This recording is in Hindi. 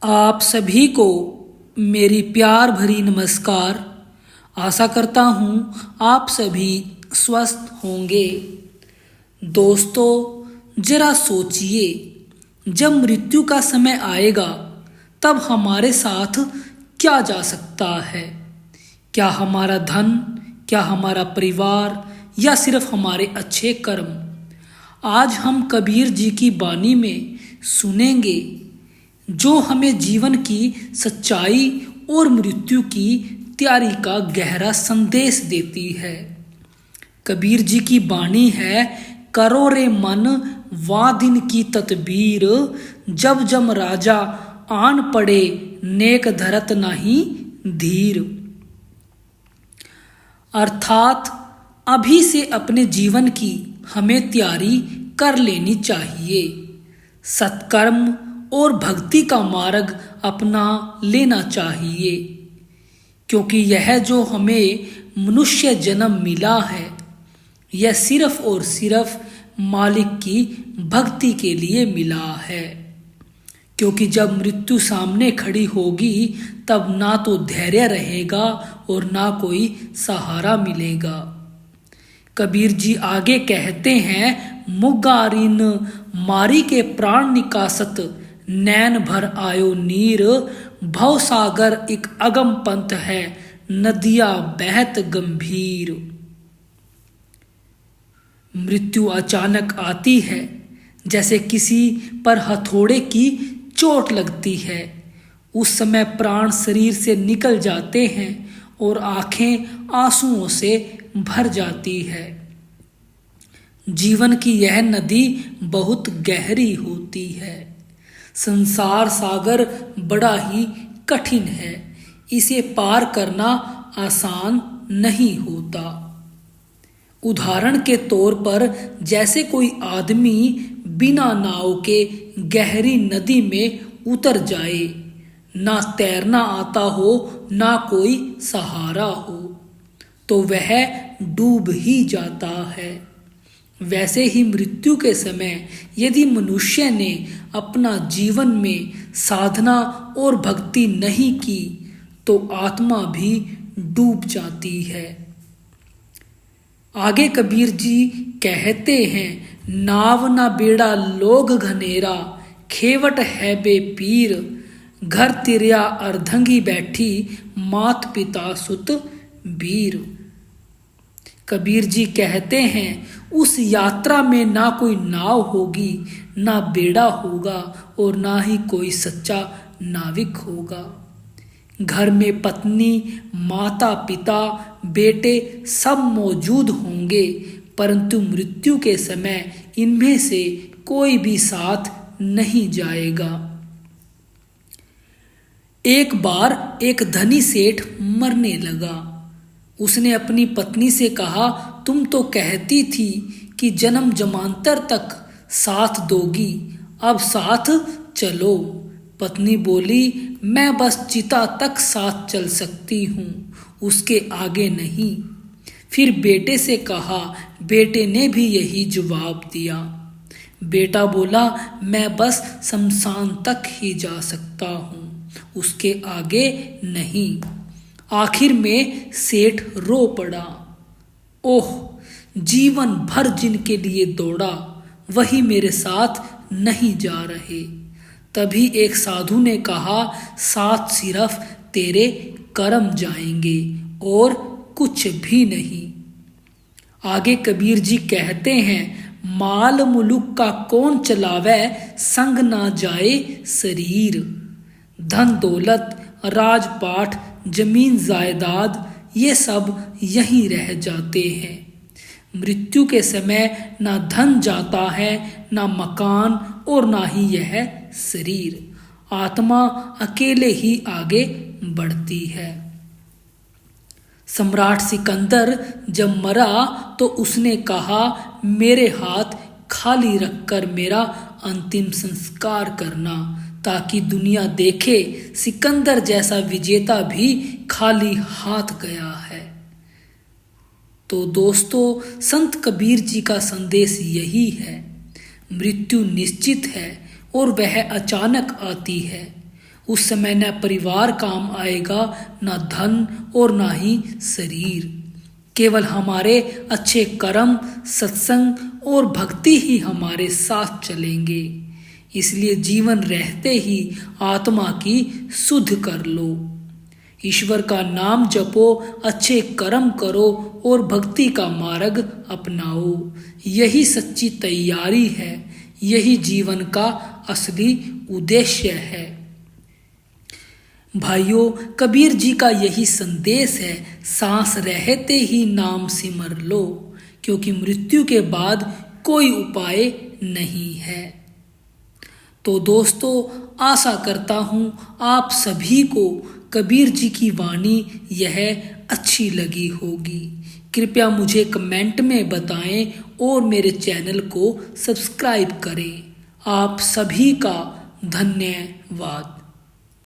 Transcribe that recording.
आप सभी को मेरी प्यार भरी नमस्कार। आशा करता हूँ आप सभी स्वस्थ होंगे। दोस्तों, जरा सोचिए, जब मृत्यु का समय आएगा तब हमारे साथ क्या जा सकता है? क्या हमारा धन, क्या हमारा परिवार, या सिर्फ हमारे अच्छे कर्म? आज हम कबीर जी की वाणी में सुनेंगे जो हमें जीवन की सच्चाई और मृत्यु की तैयारी का गहरा संदेश देती है। कबीर जी की वाणी है, करो रे मन वा दिन की तदबीर, जब जम राजा आन पड़े नेक धरत नहीं धीर। अर्थात अभी से अपने जीवन की हमें तैयारी कर लेनी चाहिए। सत्कर्म और भक्ति का मार्ग अपना लेना चाहिए, क्योंकि यह जो हमें मनुष्य जन्म मिला है यह सिर्फ और सिर्फ मालिक की भक्ति के लिए मिला है। क्योंकि जब मृत्यु सामने खड़ी होगी तब ना तो धैर्य रहेगा और ना कोई सहारा मिलेगा। कबीर जी आगे कहते हैं, मुगारिन मारी के प्राण निकासत, नैन भर आयो नीर, भव सागर एक अगम पंथ है, नदिया बहत गंभीर। मृत्यु अचानक आती है, जैसे किसी पर हथौड़े की चोट लगती है। उस समय प्राण शरीर से निकल जाते हैं और आंखें आंसुओं से भर जाती है। जीवन की यह नदी बहुत गहरी होती है। संसार सागर बड़ा ही कठिन है, इसे पार करना आसान नहीं होता। उदाहरण के तौर पर जैसे कोई आदमी बिना नाव के गहरी नदी में उतर जाए, ना तैरना आता हो ना कोई सहारा हो, तो वह डूब ही जाता है। वैसे ही मृत्यु के समय यदि मनुष्य ने अपना जीवन में साधना और भक्ति नहीं की तो आत्मा भी डूब जाती है। आगे कबीर जी कहते हैं, नाव ना बेड़ा लोग घनेरा, खेवट है बे पीर, घर तिरिया अर्धंगी बैठी, मात पिता सुत वीर। कबीर जी कहते हैं, उस यात्रा में ना कोई नाव होगी, ना बेड़ा होगा और ना ही कोई सच्चा नाविक होगा। घर में पत्नी, माता पिता, बेटे सब मौजूद होंगे, परंतु मृत्यु के समय इनमें से कोई भी साथ नहीं जाएगा। एक बार एक धनी सेठ मरने लगा। उसने अपनी पत्नी से कहा, तुम तो कहती थी कि जन्म जमांतर तक साथ दोगी, अब साथ चलो। पत्नी बोली, मैं बस चिता तक साथ चल सकती हूँ, उसके आगे नहीं। फिर बेटे से कहा, बेटे ने भी यही जवाब दिया। बेटा बोला, मैं बस शमशान तक ही जा सकता हूँ, उसके आगे नहीं। आखिर में सेठ रो पड़ा। ओह, जीवन भर जिनके लिए दौड़ा वही मेरे साथ नहीं जा रहे। तभी एक साधु ने कहा, साथ सिर्फ तेरे कर्म जाएंगे और कुछ भी नहीं। आगे कबीर जी कहते हैं, माल मुलुक का कौन चलावे, संग ना जाए शरीर। धन दौलत, राजपाट, जमीन जायदाद ये सब यहीं रह जाते हैं। मृत्यु के समय ना धन जाता है, ना मकान और ना ही यह शरीर। आत्मा अकेले ही आगे बढ़ती है। सम्राट सिकंदर जब मरा तो उसने कहा, मेरे हाथ खाली रखकर मेरा अंतिम संस्कार करना, ताकि दुनिया देखे सिकंदर जैसा विजेता भी खाली हाथ गया है। तो दोस्तों, संत कबीर जी का संदेश यही है, मृत्यु निश्चित है और वह अचानक आती है। उस समय न परिवार काम आएगा, न धन और न ही शरीर। केवल हमारे अच्छे कर्म, सत्संग और भक्ति ही हमारे साथ चलेंगे। इसलिए जीवन रहते ही आत्मा की शुद्ध कर लो। ईश्वर का नाम जपो, अच्छे कर्म करो और भक्ति का मार्ग अपनाओ। यही सच्ची तैयारी है, यही जीवन का असली उद्देश्य है। भाइयों, कबीर जी का यही संदेश है, सांस रहते ही नाम सिमर लो, क्योंकि मृत्यु के बाद कोई उपाय नहीं है। तो दोस्तों, आशा करता हूँ आप सभी को कबीर जी की वाणी यह अच्छी लगी होगी। कृपया मुझे कमेंट में बताएं और मेरे चैनल को सब्सक्राइब करें। आप सभी का धन्यवाद।